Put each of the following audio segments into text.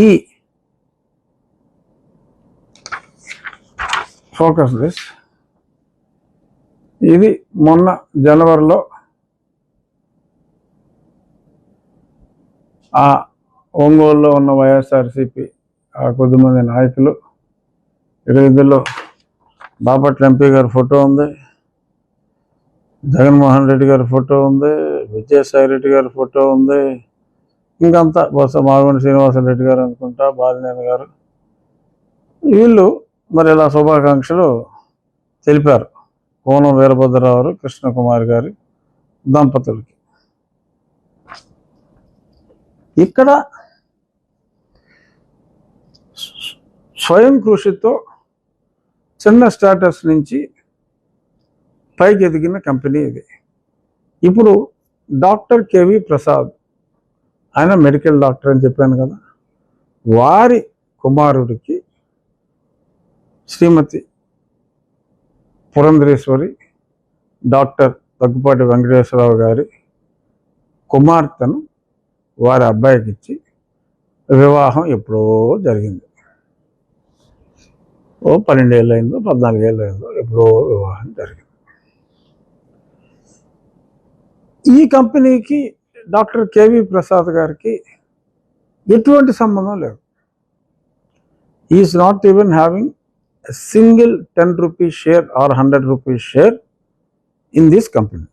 ఈ focus this ఇది మొన్న జనవరిలో ఆ ఒంగోలులో ఉన్న వైఎస్ఆర్సీపీ ఆ కొద్దిమంది నాయకులు ఇక్కడ ఇందులో బాపట్ల ఎంపీ గారి ఫోటో ఉంది, జగన్మోహన్ రెడ్డి గారి ఫోటో ఉంది, విజయసాయి రెడ్డి గారి ఫోటో ఉంది, ఇంకంతా బొత్స మాగుంట శ్రీనివాసరెడ్డి గారు అనుకుంటా, బాలినేని గారు, వీళ్ళు మరి ఇలా శుభాకాంక్షలు తెలిపారు కోనం వీరభద్రరావు కృష్ణకుమారి గారి దంపతులకి. ఇక్కడ స్వయం కృషితో చిన్న స్టాటస్ నుంచి పైకి ఎదిగిన కంపెనీ ఇది. ఇప్పుడు డాక్టర్ కేవి ప్రసాద్, ఆయన మెడికల్ డాక్టర్ అని చెప్పాను కదా, వారి కుమారుడికి శ్రీమతి పురంధరేశ్వరి డాక్టర్ దగ్గుపాటి వెంకటేశ్వరరావు గారి కుమార్తెను వారి అబ్బాయికి ఇచ్చి వివాహం ఎప్పుడో జరిగింది. 12 ఏళ్ళు అయిందో 14 ఏళ్ళు అయిందో ఎప్పుడో వివాహం జరిగింది. ఈ కంపెనీకి డాక్టర్ కేవి ప్రసాద్ గారికి ఎటువంటి సంబంధం లేదు. Is not even having a single 10 rupees share or 100 rupees share in this company.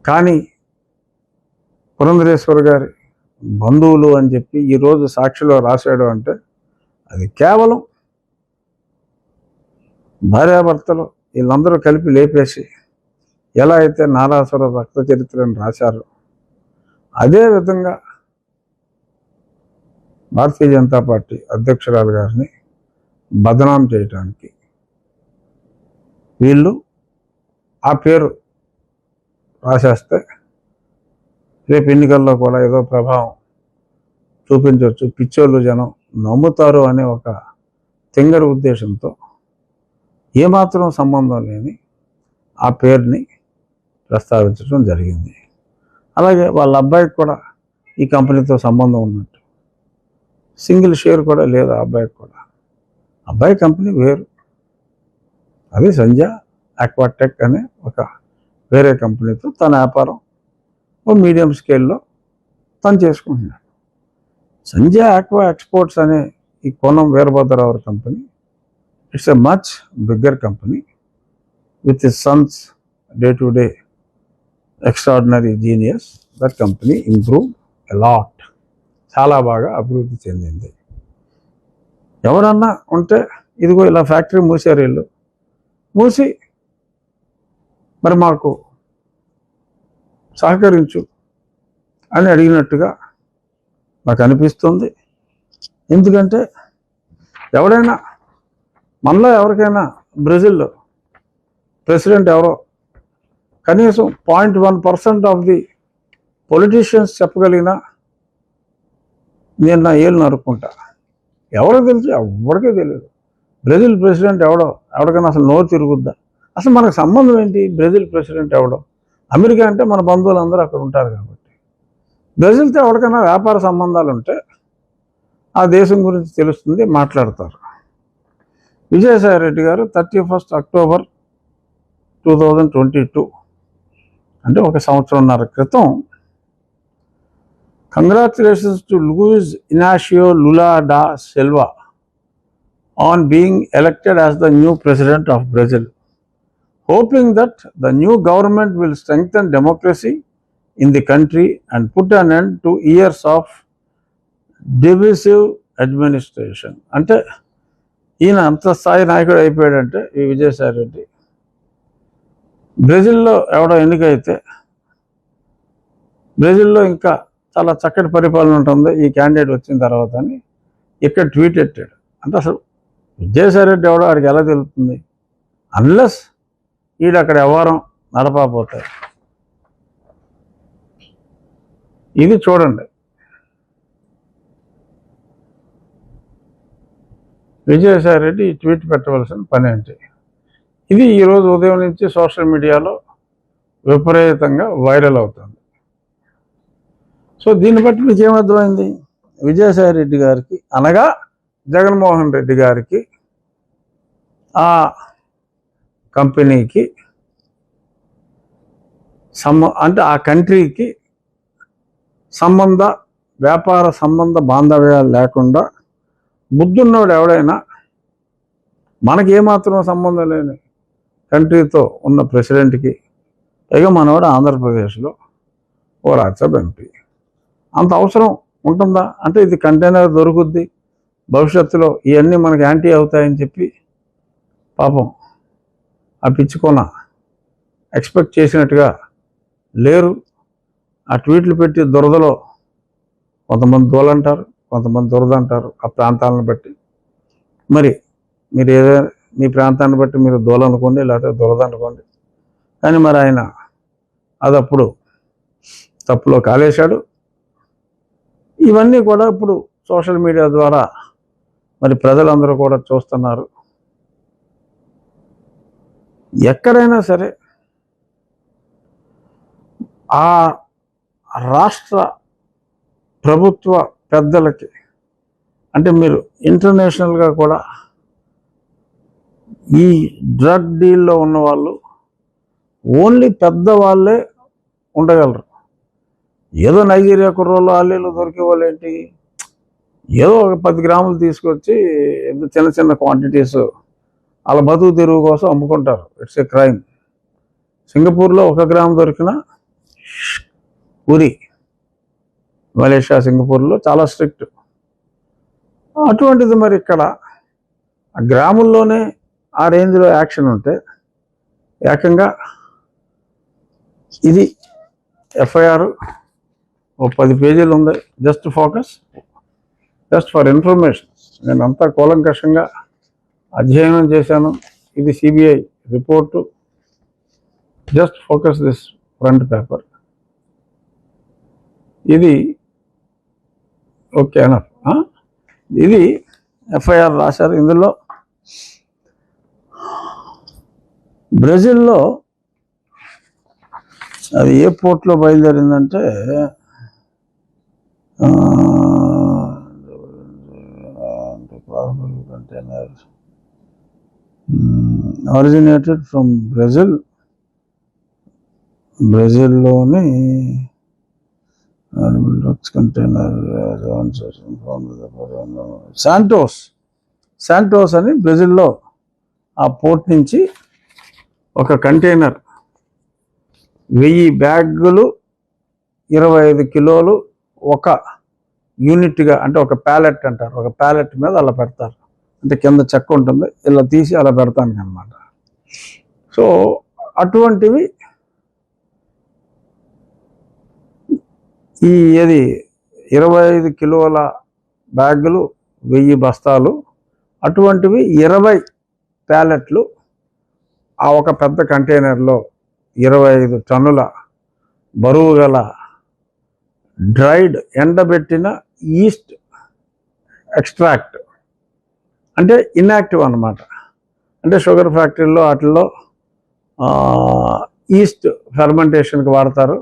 కానీ పురంధరేశ్వర్ గారి బంధువులు అని చెప్పి ఈరోజు సాక్షిలో రాశాడు అంటే అది కేవలం భార్యాభర్తలు వీళ్ళందరూ కలిపి లేపేసి ఎలా అయితే నారాసుర రక్త చరిత్రను రాశారో అదే విధంగా భారతీయ జనతా పార్టీ అధ్యక్షురాలు గారిని బదనాం చేయటానికి వీళ్ళు ఆ పేరు రాసేస్తే రేపు ఎన్నికల్లో కూడా ఏదో ప్రభావం చూపించవచ్చు, పిచ్చోళ్ళు జనం నమ్ముతారు అనే ఒక తింగర ఉద్దేశంతో ఏమాత్రం సంబంధం లేని ఆ పేరుని ప్రస్తావించడం జరిగింది. అలాగే వాళ్ళ అబ్బాయికి కూడా ఈ కంపెనీతో సంబంధం ఉన్నట్టు, సింగిల్ షేర్ కూడా లేదు ఆ అబ్బాయికి కూడా. అబ్బాయి కంపెనీ వేరు, అది సంధ్య ఆక్వాటెక్ అనే ఒక వేరే కంపెనీతో తన వ్యాపారం ఓ మీడియం స్కేల్లో తను చేసుకుంటున్నాడు. సంధ్య ఆక్వా ఎక్స్పోర్ట్స్ అనే ఈ Konam Veerabhadrarao company it's a much bigger company with his sons day to day extraordinary genius. That company improve a lot, చాలా బాగా అభివృద్ధి చెందింది. ఎవరన్నా ఉంటే ఇదిగో ఇలా ఫ్యాక్టరీ మూసారు, వీళ్ళు మూసి మరి మాకు సహకరించు అని అడిగినట్టుగా నాకు అనిపిస్తుంది. ఎందుకంటే ఎవడైనా మనలో ఎవరికైనా బ్రెజిల్లో ప్రెసిడెంట్ ఎవరో కనీసం 0.1% ఆఫ్ ది పొలిటీషియన్స్ చెప్పగలిగినా నేను నా ఏళ్ళు నరుక్కుంటా. ఎవరో తెలుసు? ఎవరికే తెలియదు. బ్రెజిల్ ప్రెసిడెంట్ ఎవరికైనా అసలు నోరు తిరుగుద్దా? అసలు మనకు సంబంధం ఏంటి? బ్రెజిల్ ప్రెసిడెంట్ ఎవడో? అమెరికా అంటే మన బంధువులందరూ అక్కడ ఉంటారు కాబట్టి. బ్రెజిల్తో ఎవరికైనా వ్యాపార సంబంధాలు ఉంటే ఆ దేశం గురించి తెలుస్తుంది, మాట్లాడతారు. విజయసాయి రెడ్డి గారు 31 అక్టోబర్ 2022 అంటే 1 సంవత్సరంన్నర క్రితం Congratulations to Luiz Inácio Lula da Silva on being elected as the new president of Brazil, hoping that the new government will strengthen democracy in the country and put an end to years of divisive administration. అంటే ఈయన అంత స్థాయి నాయకుడు అయిపోయాడంటే ఈ విజయసాయి రెడ్డి బ్రెజిల్లో ఎవడో ఎన్నికైతే బ్రెజిల్లో ఇంకా చాలా చక్కటి పరిపాలన ఉంటుంది ఈ క్యాండిడేట్ వచ్చిన తర్వాత అని ఇక్కడ ట్వీట్ పెట్టాడు. అంటే అసలు విజయసాయి రెడ్డి ఎవడో వాడికి ఎలా తెలుస్తుంది? అన్లెస్ వీడు అక్కడ వ్యవహారం నడపకపోతాయి. ఇది చూడండి, విజయసాయి రెడ్డి ఈ ట్వీట్ పెట్టవలసిన పని ఏంటి? ఇది ఈరోజు ఉదయం నుంచి సోషల్ మీడియాలో విపరీతంగా వైరల్ అవుతుంది. సో దీన్ని బట్టి మీకు ఏమర్థమైంది? విజయసాయి రెడ్డి గారికి అనగా జగన్మోహన్ రెడ్డి గారికి ఆ కంపెనీకి అంటే ఆ కంట్రీకి వ్యాపార సంబంధ బాంధవ్యాలు లేకుండా బుద్ధున్నోడు ఎవడైనా మనకి ఏమాత్రం సంబంధం లేని కంట్రీతో ఉన్న ప్రెసిడెంట్కి, పైగా మనవాడు ఆంధ్రప్రదేశ్లో ఓ రాజ్యసభ ఎంపీ, అంత అవసరం ఉంటుందా? అంటే ఇది కంటైనర్ దొరుకుద్ది, భవిష్యత్తులో ఇవన్నీ మనకి యాంటీ అవుతాయని చెప్పి పాపం ఆ పిచ్చుకోన ఎక్స్పెక్ట్ చేసినట్టుగా లేరు. ఆ ట్వీట్లు పెట్టి దురదలో కొంతమంది దూలంటారు, కొంతమంది దురద అంటారు ఆ ప్రాంతాలను బట్టి. మరి మీరు ఏదైనా మీ ప్రాంతాన్ని బట్టి మీరు దూలనుకోండి, లేకపోతే దురద అనుకోండి. కానీ మరి ఆయన అది అప్పుడు తప్పులో కాలేశాడు. ఇవన్నీ కూడా ఇప్పుడు సోషల్ మీడియా ద్వారా మరి ప్రజలందరూ కూడా చూస్తున్నారు. ఎక్కడైనా సరే ఆ రాష్ట్ర ప్రభుత్వ పెద్దలకి, అంటే మీరు ఇంటర్నేషనల్గా కూడా ఈ డ్రగ్ డీల్లో ఉన్న వాళ్ళు ఓన్లీ పెద్దవాళ్ళే ఉండగలరు. ఏదో నైజీరియా కుర్రోళ్ళు ఆలీలు దొరికే వాళ్ళు ఏంటి, ఏదో ఒక 10 గ్రాములు తీసుకొచ్చి చిన్న చిన్న క్వాంటిటీస్ వాళ్ళ బతుకు తెరువు కోసం అమ్ముకుంటారు. It's a crime. సింగపూర్లో 1 గ్రాము దొరికినా ఉరి. మలేషియా, సింగపూర్లో చాలా స్ట్రిక్ట్. అటువంటిది మరి ఇక్కడ ఆ గ్రాముల్లోనే ఆ రేంజ్లో యాక్షన్ ఉంటే, ఏకంగా ఇది ఎఫ్ఐఆర్ 10 పేజీలు ఉంది. Just for information. నేను అంతా కూలంకషంగా అధ్యయనం చేశాను. ఇది CBI report. Just focus this front paper. ఇది ఓకేనా? ఇది ఎఫ్ఐఆర్ రాశారు. ఇందులో బ్రెజిల్లో అది ఏ పోర్ట్లో బయలుదేరిందంటే కంటైనర్ ఆరిజినేటెడ్ ఫ్రమ్ బ్రెజిల్లోని డ్రగ్స్ కంటైనర్ శాంటోస్ అని బ్రెజిల్లో ఆ పోర్ట్ నుంచి ఒక కంటైనర్ 1000 బ్యాగులు 25 కిలోలు ఒక యూనిట్గా, అంటే ఒక ప్యాలెట్ అంటారు. ఒక ప్యాలెట్ మీద అలా పెడతారు. అంటే కింద చెక్క ఉంటుంది, ఇలా తీసి అలా పెడతాను అనమాట. సో అటువంటివి ఈ 25 కిలోల బ్యాగులు 1000 బస్తాలు, అటువంటివి 20 ప్యాలెట్లు ఆ ఒక పెద్ద కంటైనర్లో 25 టన్నుల బరువు గల డ్రైడ్ ఎండబెట్టిన ఈస్ట్ ఎక్స్ట్రాక్ట్, అంటే ఇన్యాక్టివ్ అన్నమాట. అంటే షుగర్ ఫ్యాక్టరీలో వాటిల్లో ఈస్ట్ ఫెర్మెంటేషన్కి వాడతారు.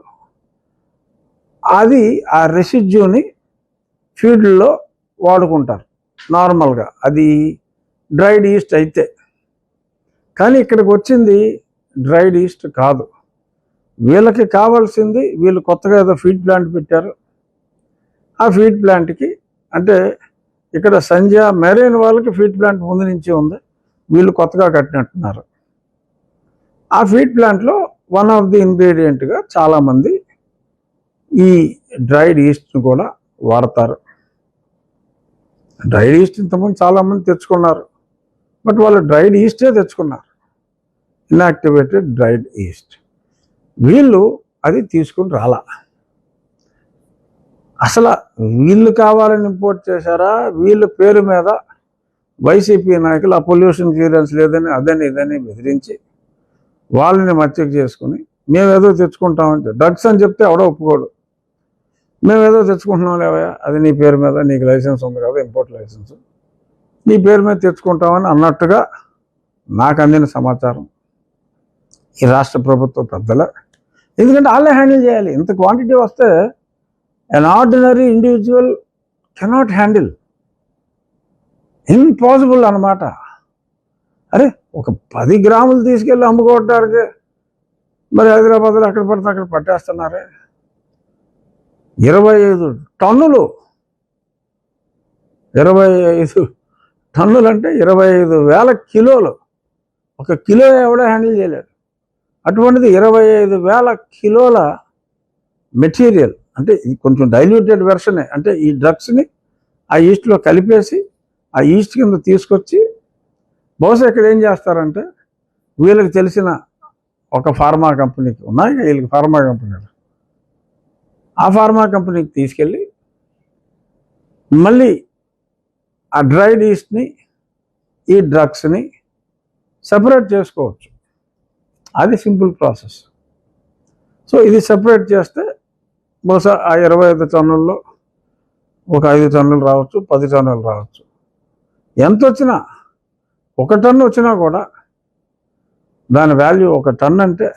అది ఆ రెసిడ్యూని ఫీడ్లో వాడుకుంటారు నార్మల్గా, అది డ్రైడ్ ఈస్ట్ అయితే. కానీ ఇక్కడికి వచ్చింది డ్రైడ్ ఈస్ట్ కాదు. వీళ్ళకి కావాల్సింది, వీళ్ళు కొత్తగా ఏదో ఫీడ్ ప్లాంట్ పెట్టారు. ఆ ఫీడ్ ప్లాంట్కి, అంటే ఇక్కడ సంజయ్ మెరైన్ వాళ్ళకి ఫీడ్ ప్లాంట్ ముందు నుంచి ఉంది, వీళ్ళు కొత్తగా కట్టినట్టున్నారు. ఆ ఫీడ్ ప్లాంట్లో వన్ ఆఫ్ ది ఇంగ్రీడియంట్గా చాలామంది ఈ డ్రైడ్ ఈస్ట్ని కూడా వాడతారు. డ్రైడ్ ఈస్ట్ ఇంతకుముందు చాలామంది తెచ్చుకున్నారు, బట్ వాళ్ళు డ్రైడ్ ఈస్టే తెచ్చుకున్నారు, ఇన్యాక్టివేటెడ్ డ్రైడ్ ఈస్ట్. వీళ్ళు అది తీసుకుని రాలా. అసలు వీళ్ళు కావాలని ఇంపోర్ట్ చేశారా? వీళ్ళ పేరు మీద వైసీపీ నాయకులు ఆ పొల్యూషన్ క్లియరెన్స్ లేదని అదని ఇదని బెదిరించి వాళ్ళని మచ్చకు చేసుకుని, మేమేదో తెచ్చుకుంటామని, డ్రగ్స్ అని చెప్తే ఎవడో ఒప్పుకోడు. మేమేదో తెచ్చుకుంటున్నాం లేవయా, అది నీ పేరు మీద, నీకు లైసెన్స్ ఉంది కదా, ఇంపోర్ట్ లైసెన్స్, నీ పేరు మీద తెచ్చుకుంటామని అన్నట్టుగా నాకు అందిన సమాచారం ఈ రాష్ట్ర ప్రభుత్వ పెద్దల. ఎందుకంటే వాళ్ళే హ్యాండిల్ చేయాలి. ఇంత క్వాంటిటీ వస్తే an ordinary individual cannot handle, impossible అన్నమాట. అరే ఒక 10 గ్రాములు తీసుకెళ్ళి అమ్ముకోవటానికి మరి హైదరాబాద్లో అక్కడ పడితే అక్కడ పట్టేస్తున్నారే. 25 టన్నులు, 25 టన్నులు అంటే 25,000 కిలోలు. ఒక కిలో ఎవడో హ్యాండిల్ చేయలేడు. అటువంటిది 25,000 కిలోల మెటీరియల్. అంటే ఇది కొంచెం డైల్యూటెడ్ వెర్షనే. అంటే ఈ డ్రగ్స్ని ఆ ఈస్ట్లో కలిపేసి ఆ ఈస్ట్ కింద తీసుకొచ్చి బహుశా ఇక్కడ ఏం చేస్తారంటే వీళ్ళకి తెలిసిన ఒక ఫార్మా కంపెనీకి ఉన్నాయి, వీళ్ళకి ఫార్మా కంపెనీలు, ఆ ఫార్మా కంపెనీకి తీసుకెళ్ళి మళ్ళీ ఆ డ్రైడ్ ఈస్ట్ని ఈ డ్రగ్స్ని సెపరేట్ చేసుకోవచ్చు. అది సింపుల్ ప్రాసెస్. సో ఇది సెపరేట్ చేస్తే బహుశా ఆ 25 టన్నుల్లో ఒక 5 టన్నులు రావచ్చు, 10 టన్నులు రావచ్చు. ఎంత వచ్చినా, 1 టన్ను వచ్చినా కూడా దాని వాల్యూ 1 టన్ను అంటే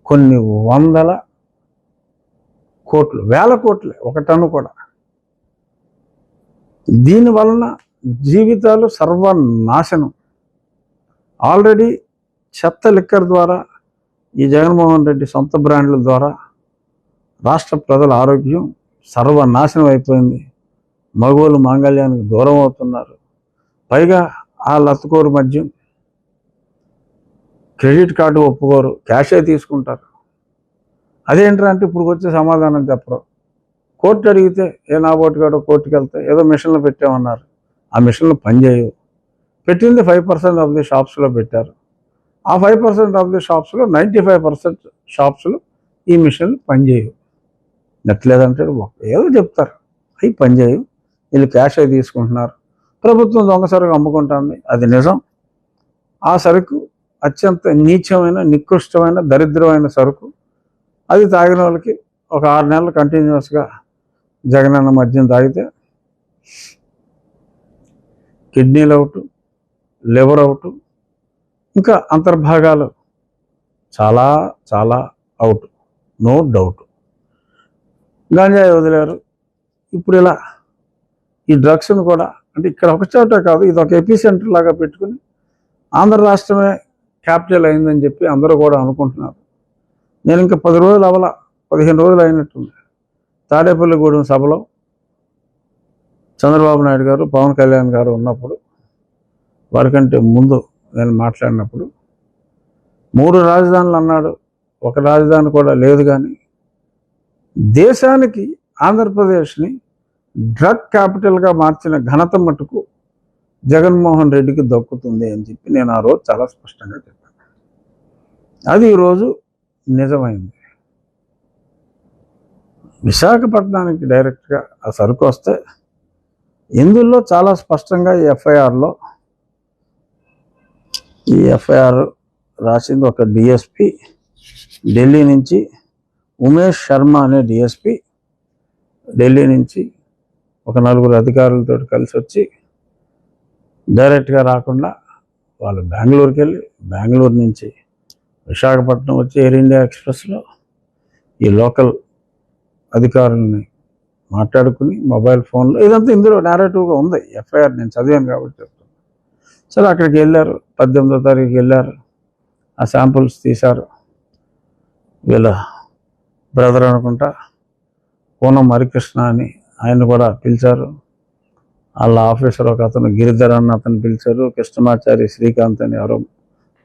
కొన్ని వందల కోట్లు, వేల కోట్లే 1 టన్ను కూడా. దీనివలన జీవితాలు సర్వనాశనం. ఆల్రెడీ చెత్త లిక్కర్ ద్వారా, ఈ జగన్మోహన్ రెడ్డి సొంత బ్రాండ్ల ద్వారా రాష్ట్ర ప్రజల ఆరోగ్యం సర్వనాశనం అయిపోయింది. మగవాళ్ళు మాంగళ్యానికి దూరం అవుతున్నారు. పైగా ఆ లత్తుకోరు మద్యం, క్రెడిట్ కార్డు ఒప్పుకోరు, క్యాషే తీసుకుంటారు. అదేంటంటే ఇప్పుడు వచ్చే సమాధానం చెప్పరు. కోర్టు అడిగితే ఏ నాబోటుగాడో కోర్టుకి వెళ్తే ఏదో మిషన్లు పెట్టామన్నారు. ఆ మిషన్లు పనిచేయవు. పెట్టింది 5% ఆఫ్ ది షాప్స్లో పెట్టారు. ఆ 5% ఆఫ్ ది షాప్స్లో 95% షాప్స్లో ఈ మిషన్లు పనిచేయవు. నెట్లేదంటే ఏదో చెప్తారు, అవి పనిచేయవు, వీళ్ళు క్యాష్ అయి తీసుకుంటున్నారు, ప్రభుత్వం దొంగ సరుకు అమ్ముకుంటుంది. అది నిజం. ఆ సరుకు అత్యంత నీచమైన, నికృష్టమైన, దరిద్రమైన సరుకు. అది తాగిన వాళ్ళకి ఒక 6 నెలలు కంటిన్యూస్గా జగనన్న మద్యం తాగితే కిడ్నీలు అవుట్, లివర్ అవుట్, ఇంకా అంతర్భాగాలు చాలా చాలా అవుట్, నో డౌట్. గాంజాయి వదిలేరు. ఇప్పుడు ఇలా ఈ డ్రగ్స్ను కూడా, అంటే ఇక్కడ ఒక చోట కాదు, ఇది ఒక ఎపీ సెంటర్ లాగా పెట్టుకుని ఆంధ్ర రాష్ట్రమే క్యాపిటల్ అయిందని చెప్పి అందరూ కూడా అనుకుంటున్నారు. నేను ఇంకా 10 రోజులు అవల 15 రోజులు అయినట్టుంది. తాడేపల్లిగూడెం సభలో చంద్రబాబు నాయుడు గారు, పవన్ కళ్యాణ్ గారు ఉన్నప్పుడు, వారికంటే ముందు నేను మాట్లాడినప్పుడు 3 రాజధానులు అన్నాడు. ఒక రాజధాని కూడా లేదు. కానీ దేశానికి ఆంధ్రప్రదేశ్ని డ్రగ్ క్యాపిటల్గా మార్చిన ఘనత మటుకు జగన్మోహన్ రెడ్డికి దక్కుతుంది అని చెప్పి నేను ఆ రోజు చాలా స్పష్టంగా చెప్పాను. అది ఈరోజు నిజమైంది. విశాఖపట్నానికి డైరెక్ట్గా ఆ సరుకు వస్తే ఇందులో చాలా స్పష్టంగా ఈ ఎఫ్ఐఆర్ రాసింది ఒక డిఎస్పి, ఢిల్లీ నుంచి ఉమేష్ శర్మ అనే డిఎస్పి ఢిల్లీ నుంచి ఒక 4 అధికారులతో కలిసి వచ్చి డైరెక్ట్గా రాకుండా వాళ్ళు బెంగళూరుకి వెళ్ళి, బెంగళూరు నుంచి విశాఖపట్నం వచ్చి ఎయిర్ ఇండియా ఎక్స్ప్రెస్లో ఈ లోకల్ అధికారులని మాట్లాడుకుని మొబైల్ ఫోన్లో, ఇదంతా ఇందులో నేరేటివ్గా ఉంది. ఎఫ్ఐఆర్ నేను చదివాను కాబట్టి చెప్తాను. సరే అక్కడికి వెళ్ళారు, 18వ తారీఖుకి వెళ్ళారు, ఆ శాంపుల్స్ తీశారు. వీళ్ళ బ్రదర్ అనుకుంటా, పూనం హరికృష్ణ అని ఆయన కూడా పిలిచారు. వాళ్ళ ఆఫీసర్ ఒక అతను గిరిధర్ అన్న అతను పిలిచారు, కృష్ణమాచారి, శ్రీకాంత్ అని ఎవరో,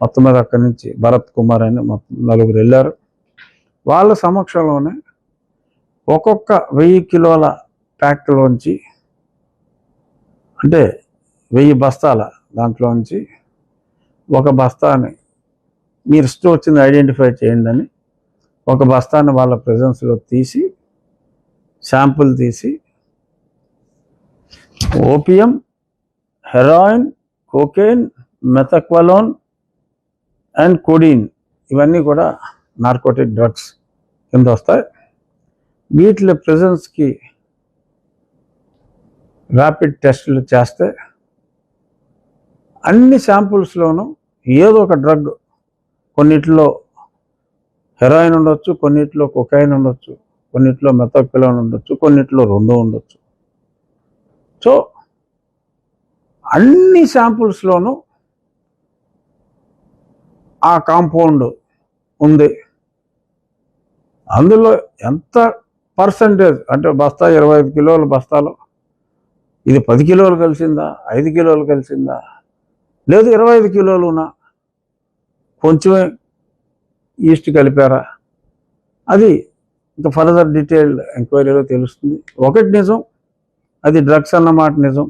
మొత్తం మీద అక్కడి నుంచి భరత్ కుమార్ అని మొత్తం 4 వెళ్ళారు. వాళ్ళ సమక్షంలోనే ఒక్కొక్క 1000 కిలోల ప్యాక్లోంచి, అంటే 1000 బస్తాల దాంట్లోంచి ఒక బస్తాని మీరు ఇష్టం వచ్చింది ఐడెంటిఫై చేయండి అని ఒక బస్తాని వాళ్ళ ప్రెజెన్స్లో తీసి, శాంపుల్ తీసి, ఓపియం, హెరాయిన్, కోకేన్, మెథక్వలోన్ అండ్ కోడీన్, ఇవన్నీ కూడా నార్కోటిక్ డ్రగ్స్ కింద వస్తాయి. వీటి ప్రెజెన్స్కి ర్యాపిడ్ టెస్టులు చేస్తే అన్ని శాంపుల్స్లోనూ ఏదో ఒక డ్రగ్, కొన్నిట్లో హెరాయిన్ ఉండొచ్చు, కొన్నిట్లో కొకైన్ ఉండొచ్చు, కొన్నిట్లో మెథక్వలోన్ ఉండొచ్చు, కొన్నిట్లో 2 ఉండొచ్చు. సో అన్ని శాంపుల్స్లోనూ ఆ కాంపౌండ్ ఉంది. అందులో ఎంత పర్సంటేజ్ అంటే బస్తా 25 కిలోల బస్తాలో ఇది 10 కిలోలు కలిసిందా, 5 కిలోలు కలిసిందా, లేదు 25 కిలోలునా, కొంచెమే ఈస్ట్ కలిపారా, అది ఇంకా ఫర్దర్ డీటెయిల్డ్ ఎంక్వైరీలో తెలుస్తుంది. ఒకటి నిజం, అది డ్రగ్స్ అన్నమాట నిజం.